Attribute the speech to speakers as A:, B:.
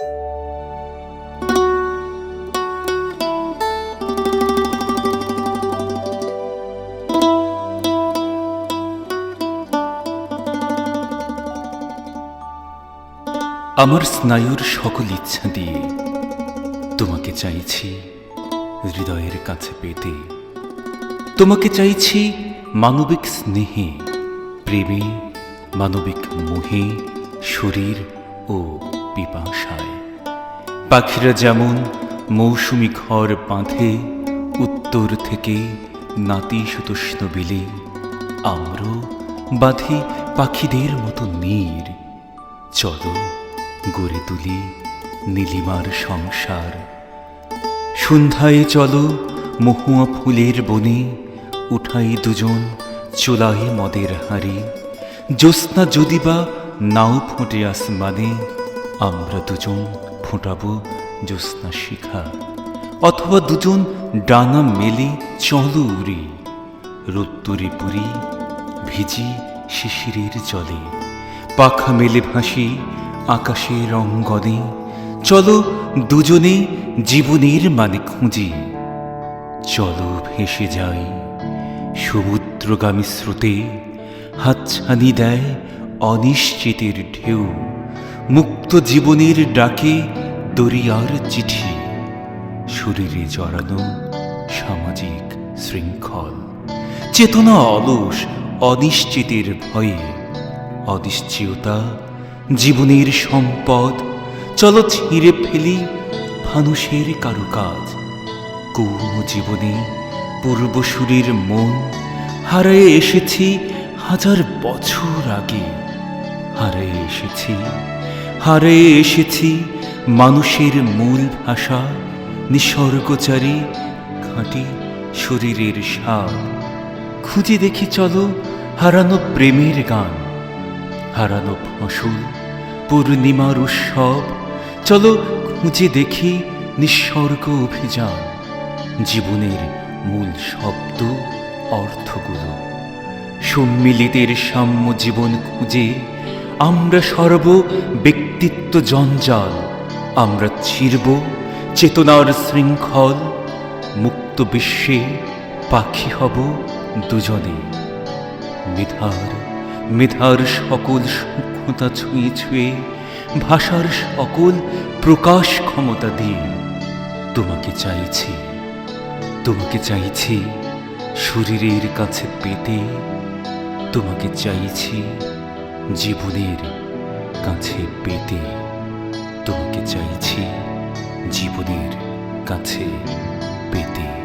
A: আমার স্নায়ুর সকল ইচ্ছা দিয়ে তোমাকে চাইছি হৃদয়ের কাছে পেতে। তোমাকে চাইছি মানবিক স্নেহে, প্রেমে, মানবিক মোহে, শরীর ও পিপাসায়। পাখিরা যেমন মৌসুমি ঘর বাঁধে উত্তর থেকে নাতিশীতোষ্ণ বিলে, আমরাও বাঁধি পাখিদের মতো নীড়। চলো গড়ে তুলি নীলিমার সংসার। সন্ধ্যায় চলো মহুয়া ফুলের বনে, উঠাই দুজন চোলায় মদের হাড়ি। জ্যোৎস্না যদি বা নাও ফোটে আসমানে, আমরা দুজন ফোটাবো জ্যোৎস্না শিখা। অথবা দুজন ডানা মেলে চলো উড়ি, রোদ্দুরে পুরি ভিজি শিশিরের জলে। পাখা মেলে ভাসি আকাশের অঙ্গনে, চলো দুজনে জীবনের মানে খুঁজি। চলো ভেসে যাই সমুদ্রগামী স্রোতে, হাতছানি দেয় অনিশ্চিতের ঢেউ। মুক্ত জীবনের ডাকে দরিয়ার চিঠি, শরীরে জড়ানো সামাজিক শৃঙ্খল। চেতনা অলস অনিশ্চিতের ভয়ে, অনিশ্চয়তা জীবনের সম্পদ। চলো ছিঁড়ে ফেলি ফানুষের কারুকাজ। কোন জীবনে পূর্বসূরির মন হারায়ে এসেছি হাজার বছর আগে। হারায়ে এসেছি মানুষের মূল ভাষা, নিসর্গচারী খাঁটি শরীরের স্বাদ। খুঁজে দেখি চলো হারানো প্রেমের গান, হারানো ফসল, পূর্ণিমার উৎসব। চলো খুঁজে দেখি নিঃস্বর্গ অভিযান, জীবনের মূল শব্দ অর্থগুলো। সম্মিলিতের সাম্য জীবন খুঁজে আমরা সরব ব্যক্তিত্ব জঞ্জাল। আমরা ছিঁড়ব চেতনার শৃঙ্খল, মুক্ত বিশ্বে পাখি হব দুজনে। মেধার সকল সূক্ষ্মতা ছুঁয়ে ছুঁয়ে, ভাষার সকল প্রকাশ ক্ষমতা দিয়ে তোমাকে চাইছি শরীরের কাছে পেতে। তোমাকে চাইছি জীবনের কাছে পেতে। তোমাকে চাইছি জীবনের কাছে পেতে।